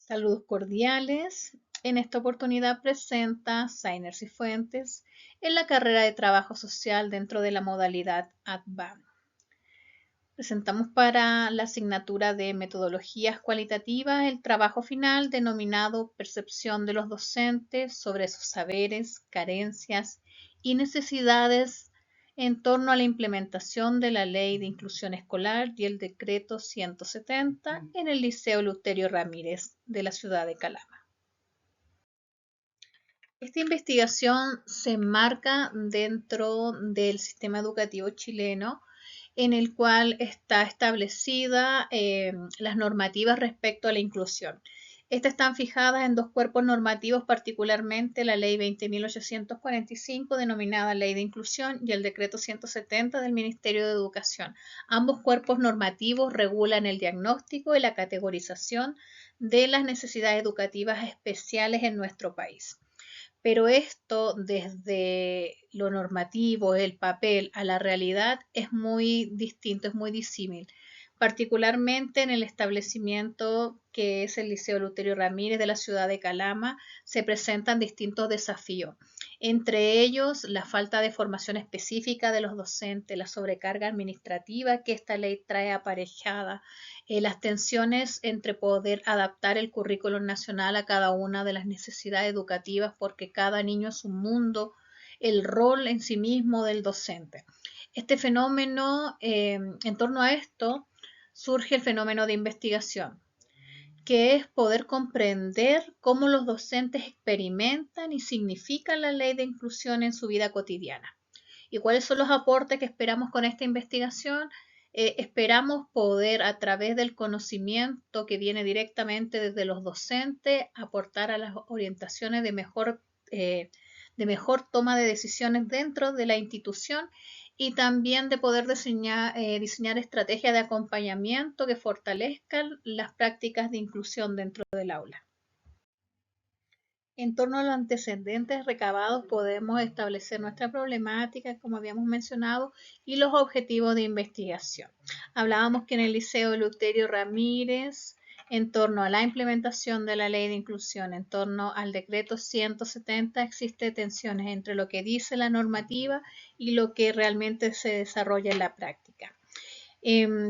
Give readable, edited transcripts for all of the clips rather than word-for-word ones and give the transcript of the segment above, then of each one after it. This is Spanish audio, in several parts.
Saludos cordiales. En esta oportunidad presenta Sainers y Fuentes en la carrera de Trabajo Social dentro de la modalidad ADVAN. Presentamos para la asignatura de Metodologías Cualitativas el trabajo final denominado Percepción de los docentes sobre sus saberes, carencias y necesidades en torno a la implementación de la Ley de Inclusión Escolar y el Decreto 170 en el Liceo Eleuterio Ramírez de la ciudad de Calama. Esta investigación se enmarca dentro del sistema educativo chileno, en el cual está establecida las normativas respecto a la inclusión. Estas están fijadas en dos cuerpos normativos, particularmente la Ley 20.845, denominada Ley de Inclusión, y el Decreto 170 del Ministerio de Educación. Ambos cuerpos normativos regulan el diagnóstico y la categorización de las necesidades educativas especiales en nuestro país. Pero esto desde lo normativo, el papel, a la realidad es muy distinto, es muy disímil. Particularmente en el establecimiento que es el Liceo Eleuterio Ramírez de la ciudad de Calama, se presentan distintos desafíos. Entre ellos, la falta de formación específica de los docentes, la sobrecarga administrativa que esta ley trae aparejada, las tensiones entre poder adaptar el currículo nacional a cada una de las necesidades educativas, porque cada niño es un mundo, el rol en sí mismo del docente. Este fenómeno, en torno a esto, surge el fenómeno de investigación, que es poder comprender cómo los docentes experimentan y significan la ley de inclusión en su vida cotidiana. ¿Y cuáles son los aportes que esperamos con esta investigación? Esperamos poder, a través del conocimiento que viene directamente desde los docentes, aportar a las orientaciones de mejor toma de decisiones dentro de la institución y también de poder diseñar estrategias de acompañamiento que fortalezcan las prácticas de inclusión dentro del aula. En torno a los antecedentes recabados podemos establecer nuestra problemática, como habíamos mencionado, y los objetivos de investigación. Hablábamos que en el Liceo Eleuterio Ramírez, en torno a la implementación de la ley de inclusión, en torno al decreto 170, existen tensiones entre lo que dice la normativa y lo que realmente se desarrolla en la práctica.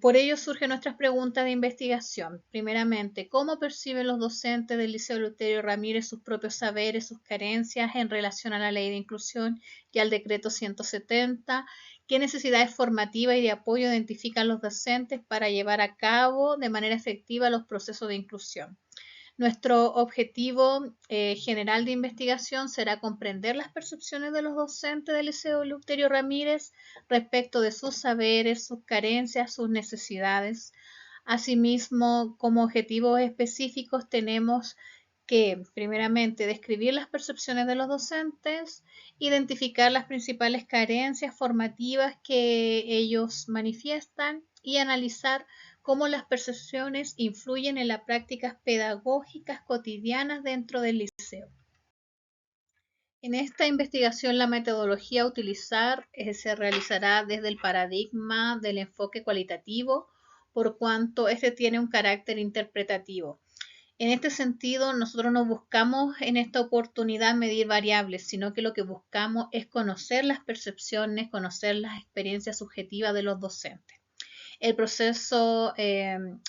Por ello surgen nuestras preguntas de investigación. Primeramente, ¿cómo perciben los docentes del Liceo Eleuterio Ramírez sus propios saberes, sus carencias en relación a la ley de inclusión y al decreto 170? ¿Qué necesidades formativas y de apoyo identifican los docentes para llevar a cabo de manera efectiva los procesos de inclusión? Nuestro objetivo general de investigación será comprender las percepciones de los docentes del Liceo Eleuterio Ramírez respecto de sus saberes, sus carencias, sus necesidades. Asimismo, como objetivos específicos tenemos que, primeramente, describir las percepciones de los docentes, identificar las principales carencias formativas que ellos manifiestan y analizar cómo las percepciones influyen en las prácticas pedagógicas cotidianas dentro del liceo. En esta investigación, la metodología a utilizar se realizará desde el paradigma del enfoque cualitativo, por cuanto este tiene un carácter interpretativo. En este sentido, nosotros no buscamos en esta oportunidad medir variables, sino que lo que buscamos es conocer las percepciones, conocer las experiencias subjetivas de los docentes. El proceso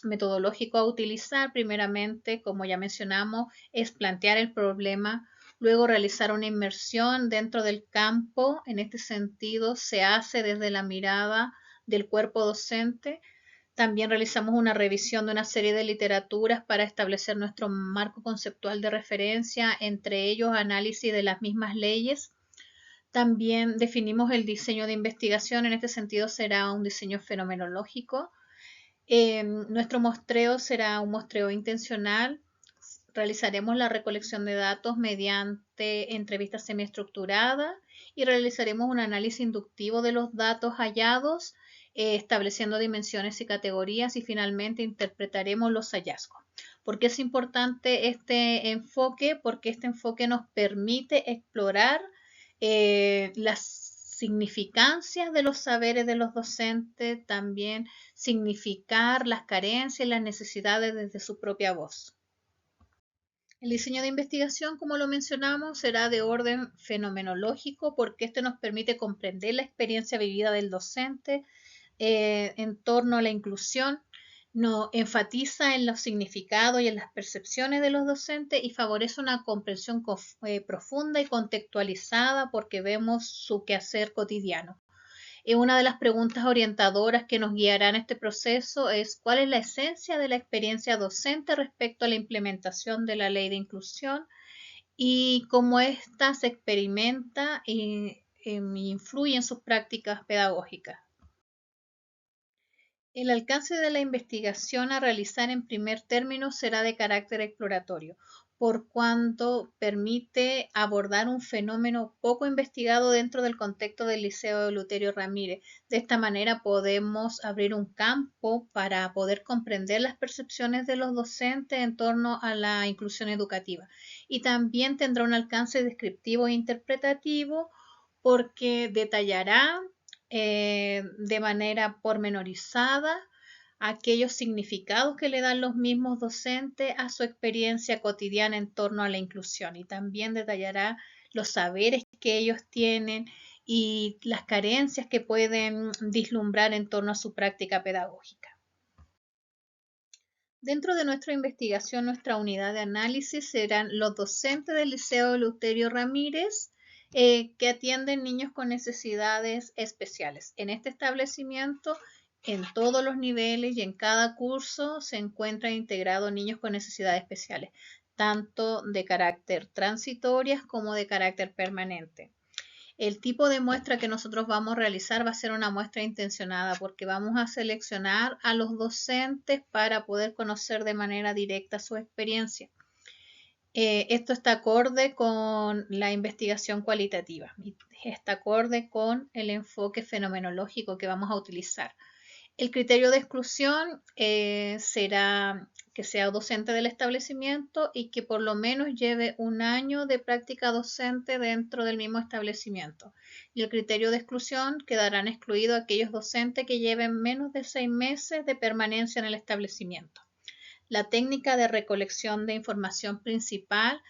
metodológico a utilizar, primeramente, como ya mencionamos, es plantear el problema, luego realizar una inmersión dentro del campo. En este sentido, se hace desde la mirada del cuerpo docente. También realizamos una revisión de una serie de literaturas para establecer nuestro marco conceptual de referencia, entre ellos análisis de las mismas leyes. También definimos el diseño de investigación, en este sentido será un diseño fenomenológico. Nuestro muestreo será un muestreo intencional. Realizaremos la recolección de datos mediante entrevistas semiestructuradas y realizaremos un análisis inductivo de los datos hallados, estableciendo dimensiones y categorías, y finalmente interpretaremos los hallazgos. ¿Por qué es importante este enfoque? Porque este enfoque nos permite explorar las significancias de los saberes de los docentes, también significar las carencias y las necesidades desde su propia voz. El diseño de investigación, como lo mencionamos, será de orden fenomenológico porque este nos permite comprender la experiencia vivida del docente en torno a la inclusión, nos enfatiza en los significados y en las percepciones de los docentes y favorece una comprensión profunda y contextualizada porque vemos su quehacer cotidiano. Una de las preguntas orientadoras que nos guiará en este proceso es ¿cuál es la esencia de la experiencia docente respecto a la implementación de la ley de inclusión y cómo ésta se experimenta e influye en sus prácticas pedagógicas? El alcance de la investigación a realizar en primer término será de carácter exploratorio, por cuanto permite abordar un fenómeno poco investigado dentro del contexto del Liceo Eleuterio Ramírez. De esta manera podemos abrir un campo para poder comprender las percepciones de los docentes en torno a la inclusión educativa. Y también tendrá un alcance descriptivo e interpretativo porque detallará de manera pormenorizada aquellos significados que le dan los mismos docentes a su experiencia cotidiana en torno a la inclusión y también detallará los saberes que ellos tienen y las carencias que pueden vislumbrar en torno a su práctica pedagógica. Dentro de nuestra investigación, nuestra unidad de análisis serán los docentes del Liceo Eleuterio Ramírez que atienden niños con necesidades especiales. En este establecimiento, en todos los niveles y en cada curso se encuentran integrados niños con necesidades especiales, tanto de carácter transitorias como de carácter permanente. El tipo de muestra que nosotros vamos a realizar va a ser una muestra intencionada porque vamos a seleccionar a los docentes para poder conocer de manera directa su experiencia. Esto está acorde con la investigación cualitativa, está acorde con el enfoque fenomenológico que vamos a utilizar. El criterio de exclusión será que sea docente del establecimiento y que por lo menos lleve un año de práctica docente dentro del mismo establecimiento. Y el criterio de exclusión quedarán excluidos aquellos docentes que lleven menos de 6 meses de permanencia en el establecimiento. La técnica de recolección de información principal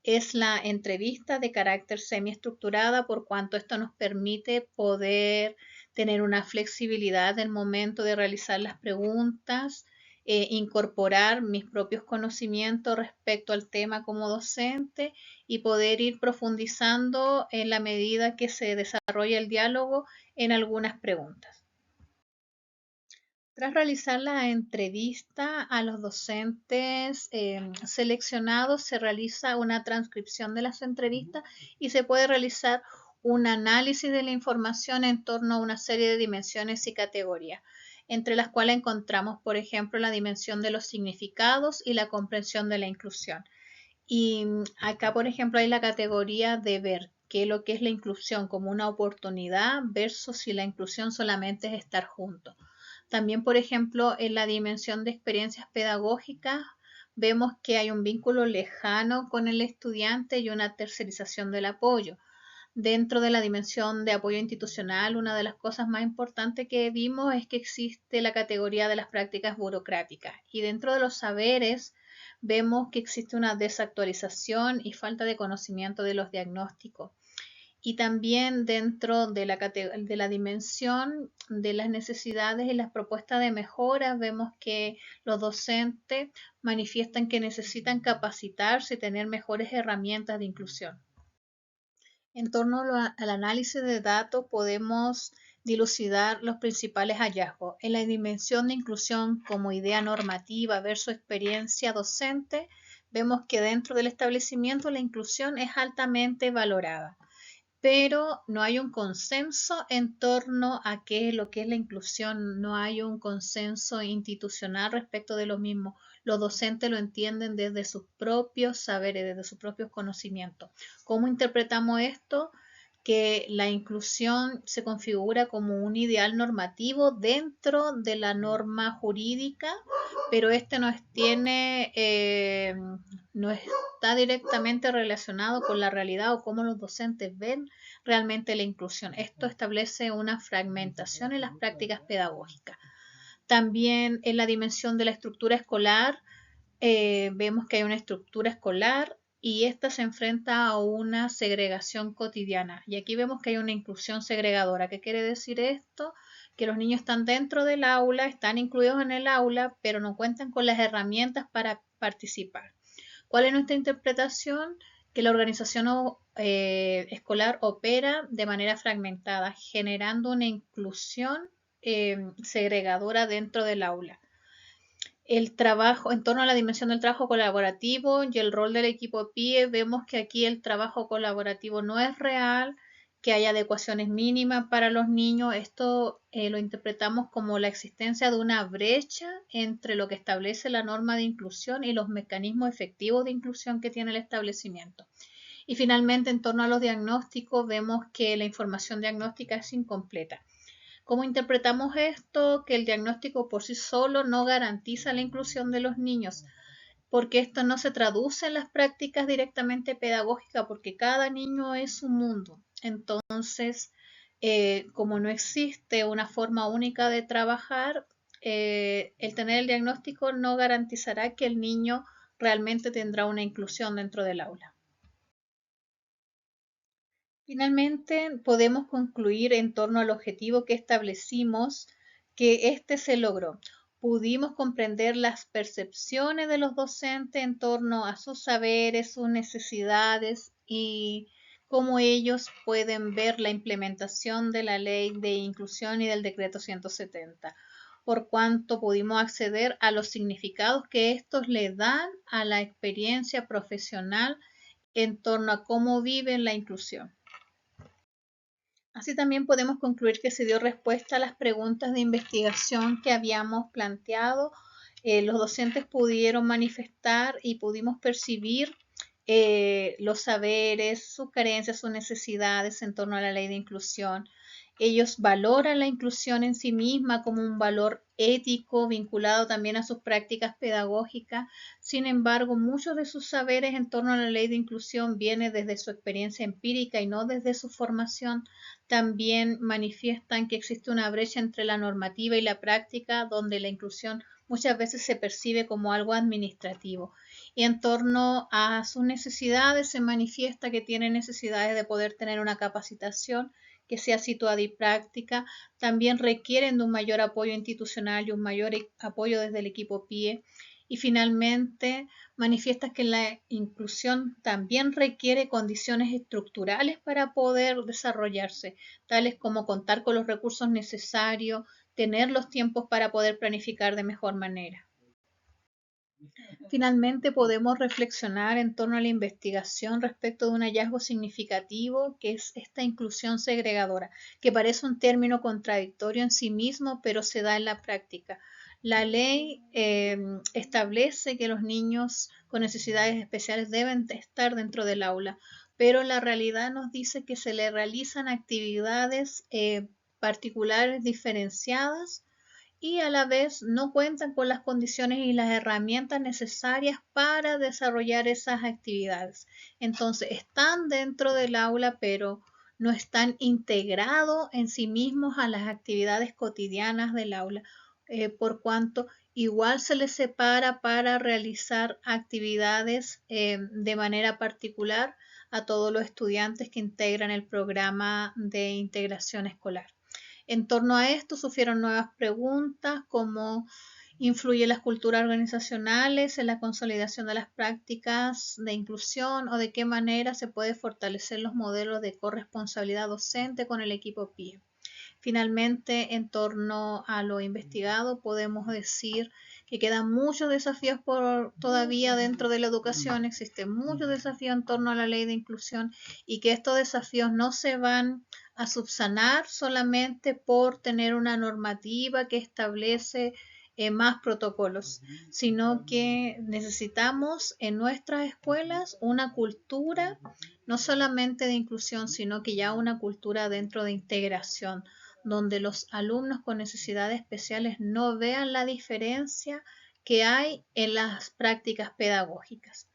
es la entrevista de carácter semiestructurada, por cuanto esto nos permite poder tener una flexibilidad del momento de realizar las preguntas, incorporar mis propios conocimientos respecto al tema como docente y poder ir profundizando en la medida que se desarrolla el diálogo en algunas preguntas. Tras realizar la entrevista a los docentes seleccionados, se realiza una transcripción de las entrevistas y se puede realizar un análisis de la información en torno a una serie de dimensiones y categorías, entre las cuales encontramos, por ejemplo, la dimensión de los significados y la comprensión de la inclusión. Y acá, por ejemplo, hay la categoría de ver qué es lo que es la inclusión como una oportunidad versus si la inclusión solamente es estar juntos. También, por ejemplo, en la dimensión de experiencias pedagógicas, vemos que hay un vínculo lejano con el estudiante y una tercerización del apoyo. Dentro de la dimensión de apoyo institucional, una de las cosas más importantes que vimos es que existe la categoría de las prácticas burocráticas y dentro de los saberes vemos que existe una desactualización y falta de conocimiento de los diagnósticos. Y también dentro de la dimensión de las necesidades y las propuestas de mejora, vemos que los docentes manifiestan que necesitan capacitarse y tener mejores herramientas de inclusión. En torno al análisis de datos podemos dilucidar los principales hallazgos. En la dimensión de inclusión como idea normativa versus experiencia docente, vemos que dentro del establecimiento la inclusión es altamente valorada, pero no hay un consenso en torno a qué es lo que es la inclusión, no hay un consenso institucional respecto de lo mismo. Los docentes lo entienden desde sus propios saberes, desde sus propios conocimientos. ¿Cómo interpretamos esto? Que la inclusión se configura como un ideal normativo dentro de la norma jurídica, pero este no está directamente relacionado con la realidad o cómo los docentes ven realmente la inclusión. Esto establece una fragmentación en las prácticas pedagógicas. También en la dimensión de la estructura escolar vemos que hay una estructura escolar y esta se enfrenta a una segregación cotidiana. Y aquí vemos que hay una inclusión segregadora. ¿Qué quiere decir esto? Que los niños están dentro del aula, están incluidos en el aula, pero no cuentan con las herramientas para participar. ¿Cuál es nuestra interpretación? Que la organización escolar opera de manera fragmentada, generando una inclusión segregadora dentro del aula. El trabajo, en torno a la dimensión del trabajo colaborativo y el rol del equipo PIE, vemos que aquí el trabajo colaborativo no es real, que hay adecuaciones mínimas para los niños. Esto lo interpretamos como la existencia de una brecha entre lo que establece la norma de inclusión y los mecanismos efectivos de inclusión que tiene el establecimiento. Y finalmente, en torno a los diagnósticos, vemos que la información diagnóstica es incompleta. ¿Cómo interpretamos esto? Que el diagnóstico por sí solo no garantiza la inclusión de los niños, porque esto no se traduce en las prácticas directamente pedagógicas, porque cada niño es un mundo. Entonces, como no existe una forma única de trabajar, el tener el diagnóstico no garantizará que el niño realmente tendrá una inclusión dentro del aula. Finalmente, podemos concluir en torno al objetivo que establecimos que este se logró. Pudimos comprender las percepciones de los docentes en torno a sus saberes, sus necesidades y cómo ellos pueden ver la implementación de la ley de inclusión y del decreto 170, por cuanto pudimos acceder a los significados que estos le dan a la experiencia profesional en torno a cómo viven la inclusión. Así también podemos concluir que se dio respuesta a las preguntas de investigación que habíamos planteado. Los docentes pudieron manifestar y pudimos percibir los saberes, sus carencias, sus necesidades en torno a la ley de inclusión. Ellos valoran la inclusión en sí misma como un valor ético vinculado también a sus prácticas pedagógicas. Sin embargo, muchos de sus saberes en torno a la ley de inclusión vienen desde su experiencia empírica y no desde su formación. También manifiestan que existe una brecha entre la normativa y la práctica, donde la inclusión muchas veces se percibe como algo administrativo. Y en torno a sus necesidades se manifiesta que tienen necesidades de poder tener una capacitación que sea situada y práctica. También requieren de un mayor apoyo institucional y un mayor apoyo desde el equipo PIE. Y finalmente, manifiesta que la inclusión también requiere condiciones estructurales para poder desarrollarse, tales como contar con los recursos necesarios, tener los tiempos para poder planificar de mejor manera. Finalmente, podemos reflexionar en torno a la investigación respecto de un hallazgo significativo que es esta inclusión segregadora, que parece un término contradictorio en sí mismo, pero se da en la práctica. La ley establece que los niños con necesidades especiales deben estar dentro del aula, pero la realidad nos dice que se le realizan actividades particulares diferenciadas y a la vez no cuentan con las condiciones y las herramientas necesarias para desarrollar esas actividades. Entonces, están dentro del aula, pero no están integrados en sí mismos a las actividades cotidianas del aula, por cuanto igual se les separa para realizar actividades de manera particular a todos los estudiantes que integran el programa de integración escolar. En torno a esto surgieron nuevas preguntas como influye las culturas organizacionales en la consolidación de las prácticas de inclusión o de qué manera se puede fortalecer los modelos de corresponsabilidad docente con el equipo PIE. Finalmente, en torno a lo investigado, podemos decir que quedan muchos desafíos todavía dentro de la educación, existen muchos desafíos en torno a la ley de inclusión y que estos desafíos no se van a subsanar solamente por tener una normativa que establece más protocolos, sino que necesitamos en nuestras escuelas una cultura no solamente de inclusión, sino que ya una cultura dentro de integración, donde los alumnos con necesidades especiales no vean la diferencia que hay en las prácticas pedagógicas.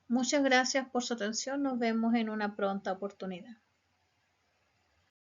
Muchas gracias por su atención. Nos vemos en una pronta oportunidad.